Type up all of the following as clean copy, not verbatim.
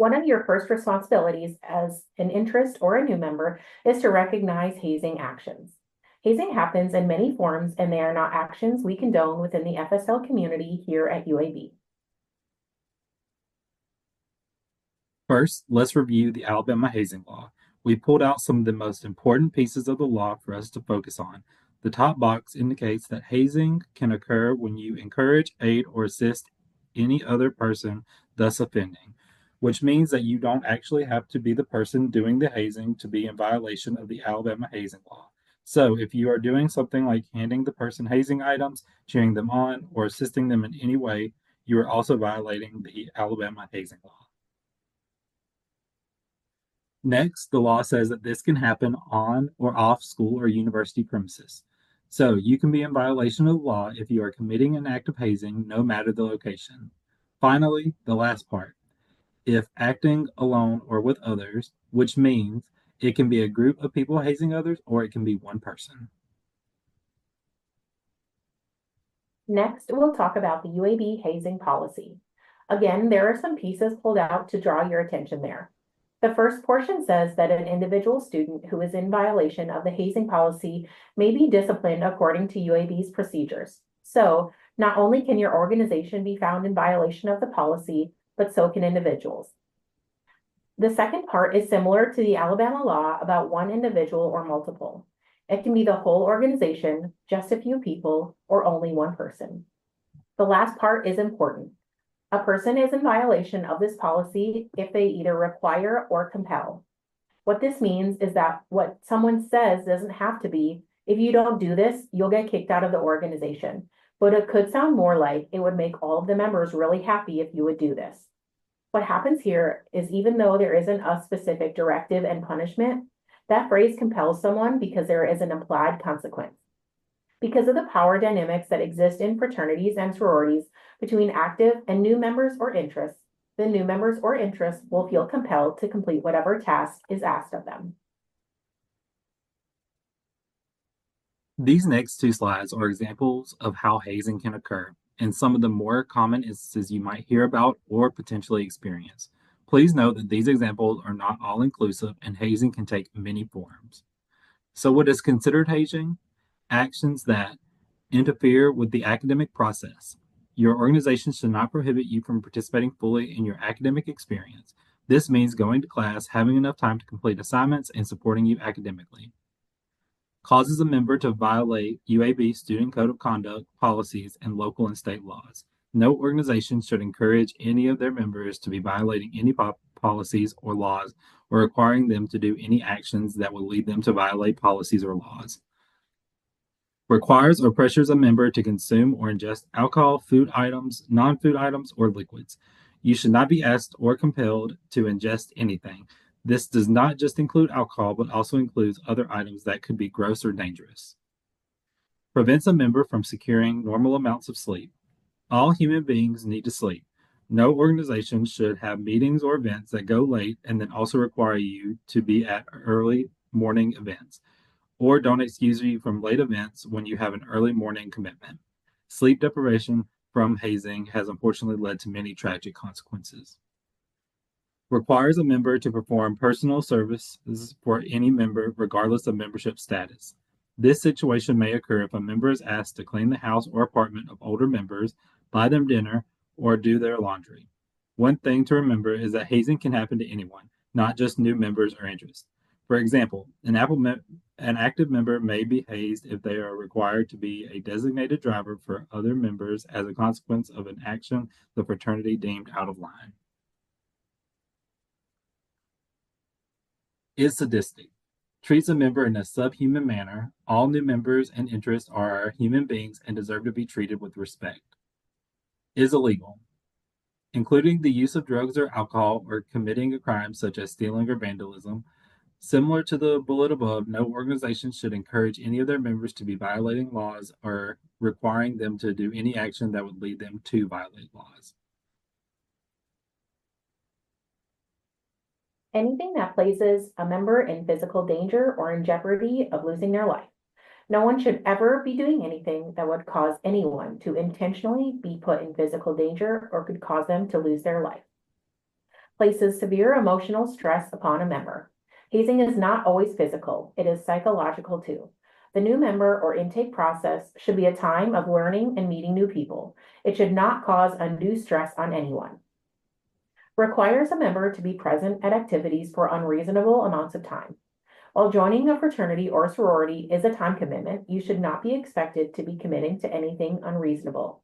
One of your first responsibilities as an interest or a new member is to recognize hazing actions. Hazing happens in many forms, and they are not actions we condone within the FSL community here at UAB. First, let's review the Alabama hazing law. We pulled out some of the most important pieces of the law for us to focus on. The top box indicates that hazing can occur when you encourage, aid, or assist any other person thus offending, which means that you don't actually have to be the person doing the hazing to be in violation of the Alabama hazing law. So, if you are doing something like handing the person hazing items, cheering them on, or assisting them in any way, you are also violating the Alabama hazing law. Next, the law says that this can happen on or off school or university premises. So you can be in violation of the law if you are committing an act of hazing, no matter the location. Finally, the last part. If acting alone or with others, which means it can be a group of people hazing others or it can be one person. Next, we'll talk about the UAB hazing policy. Again, there are some pieces pulled out to draw your attention there. The first portion says that an individual student who is in violation of the hazing policy may be disciplined according to UAB's procedures. So, not only can your organization be found in violation of the policy, but so can individuals. The second part is similar to the Alabama law about one individual or multiple. It can be the whole organization, just a few people, or only one person. The last part is important. A person is in violation of this policy if they either require or compel. What this means is that what someone says doesn't have to be, if you don't do this, you'll get kicked out of the organization. But it could sound more like it would make all of the members really happy if you would do this. What happens here is even though there isn't a specific directive and punishment, that phrase compels someone because there is an implied consequence. Because of the power dynamics that exist in fraternities and sororities between active and new members or interests, the new members or interests will feel compelled to complete whatever task is asked of them. These next two slides are examples of how hazing can occur and some of the more common instances you might hear about or potentially experience. Please note that these examples are not all inclusive and hazing can take many forms. So, what is considered hazing? Actions that interfere with the academic process. Your organization should not prohibit you from participating fully in your academic experience. This means going to class, having enough time to complete assignments, and supporting you academically. Causes a member to violate UAB Student Code of Conduct policies and local and state laws. No organization should encourage any of their members to be violating any policies or laws or requiring them to do any actions that will lead them to violate policies or laws. Requires or pressures a member to consume or ingest alcohol, food items, non-food items, or liquids. You should not be asked or compelled to ingest anything. This does not just include alcohol, but also includes other items that could be gross or dangerous. Prevents a member from securing normal amounts of sleep. All human beings need to sleep. No organization should have meetings or events that go late and then also require you to be at early morning events, or don't excuse you from late events when you have an early morning commitment. Sleep deprivation from hazing has unfortunately led to many tragic consequences. Requires a member to perform personal services for any member, regardless of membership status. This situation may occur if a member is asked to clean the house or apartment of older members, buy them dinner, or do their laundry. One thing to remember is that hazing can happen to anyone, not just new members or interests. For example, an active member may be hazed if they are required to be a designated driver for other members as a consequence of an action the fraternity deemed out of line. Is sadistic. Treats a member in a subhuman manner. All new members and interests are human beings and deserve to be treated with respect. Is illegal. Including the use of drugs or alcohol or committing a crime such as stealing or vandalism. Similar to the bullet above, no organization should encourage any of their members to be violating laws or requiring them to do any action that would lead them to violate laws. Anything that places a member in physical danger or in jeopardy of losing their life. No one should ever be doing anything that would cause anyone to intentionally be put in physical danger or could cause them to lose their life. places severe emotional stress upon a member. Hazing is not always physical, it is psychological too. The new member or intake process should be a time of learning and meeting new people. It should not cause undue stress on anyone. Requires a member to be present at activities for unreasonable amounts of time. While joining a fraternity or sorority is a time commitment, you should not be expected to be committing to anything unreasonable.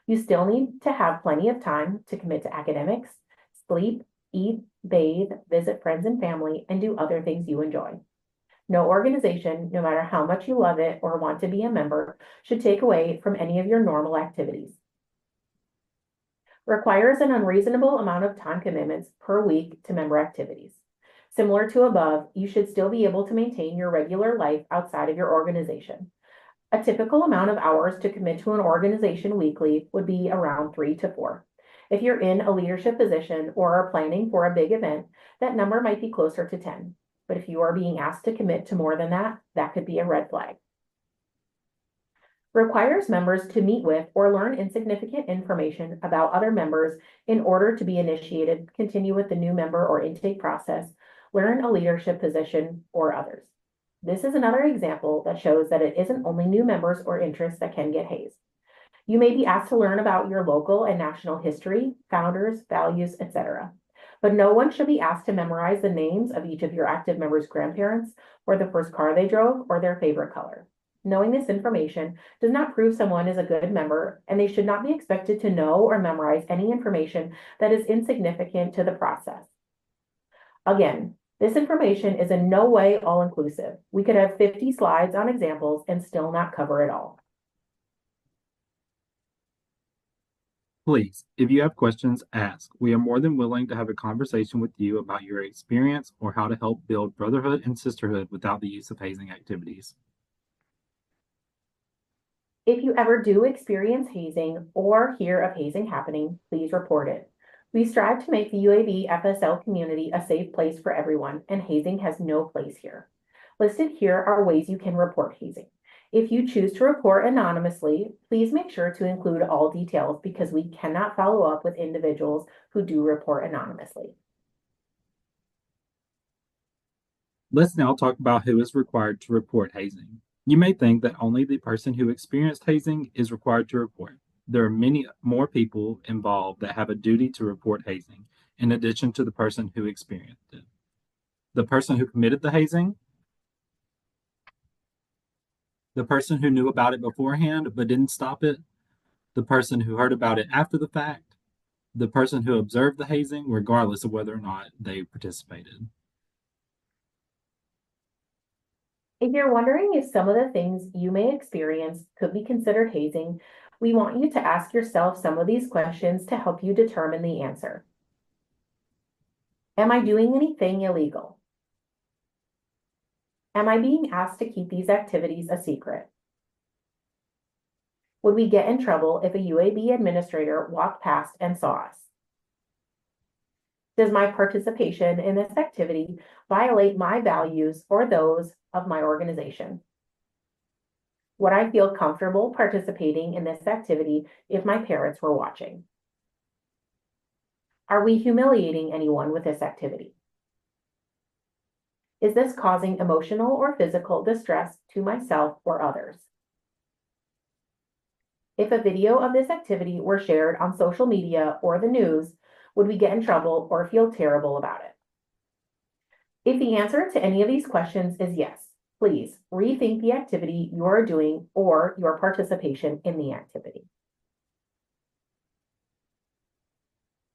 You still need to have plenty of time to commit to academics, sleep, eat, bathe, visit friends and family, and do other things you enjoy. No organization, no matter how much you love it or want to be a member, should take away from any of your normal activities. Requires an unreasonable amount of time commitments per week to member activities. Similar to above, you should still be able to maintain your regular life outside of your organization. A typical amount of hours to commit to an organization weekly would be around 3 to 4. If you're in a leadership position or are planning for a big event, that number might be closer to 10. But if you are being asked to commit to more than that, that could be a red flag. Requires members to meet with or learn insignificant information about other members in order to be initiated, continue with the new member or intake process, learn a leadership position, or others. This is another example that shows that it isn't only new members or interests that can get hazed. You may be asked to learn about your local and national history, founders, values, etc. But no one should be asked to memorize the names of each of your active members' grandparents, or the first car they drove, or their favorite color. Knowing this information does not prove someone is a good member, and they should not be expected to know or memorize any information that is insignificant to the process. Again, this information is in no way all-inclusive. We could have 50 slides on examples and still not cover it all. Please, if you have questions, ask. We are more than willing to have a conversation with you about your experience or how to help build brotherhood and sisterhood without the use of hazing activities. If you ever do experience hazing or hear of hazing happening, please report it. We strive to make the UAB FSL community a safe place for everyone, and hazing has no place here. Listed here are ways you can report hazing. If you choose to report anonymously, please make sure to include all details because we cannot follow up with individuals who do report anonymously. Let's now talk about who is required to report hazing. You may think that only the person who experienced hazing is required to report. There are many more people involved that have a duty to report hazing, in addition to the person who experienced it. The person who committed the hazing, the person who knew about it beforehand but didn't stop it, the person who heard about it after the fact, the person who observed the hazing, regardless of whether or not they participated. If you're wondering if some of the things you may experience could be considered hazing, we want you to ask yourself some of these questions to help you determine the answer. Am I doing anything illegal? Am I being asked to keep these activities a secret? Would we get in trouble if a UAB administrator walked past and saw us? Does my participation in this activity violate my values or those of my organization? Would I feel comfortable participating in this activity if my parents were watching? Are we humiliating anyone with this activity? Is this causing emotional or physical distress to myself or others? If a video of this activity were shared on social media or the news, would we get in trouble or feel terrible about it? If the answer to any of these questions is yes, please rethink the activity you are doing or your participation in the activity.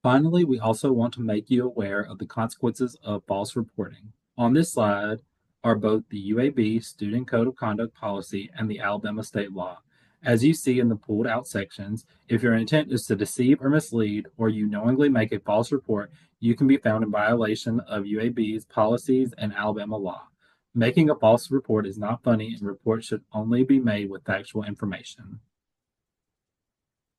Finally, we also want to make you aware of the consequences of false reporting. On this slide are both the UAB Student Code of Conduct policy and the Alabama state law. As you see in the pulled out sections, if your intent is to deceive or mislead, or you knowingly make a false report, you can be found in violation of UAB's policies and Alabama law. Making a false report is not funny, and reports should only be made with factual information.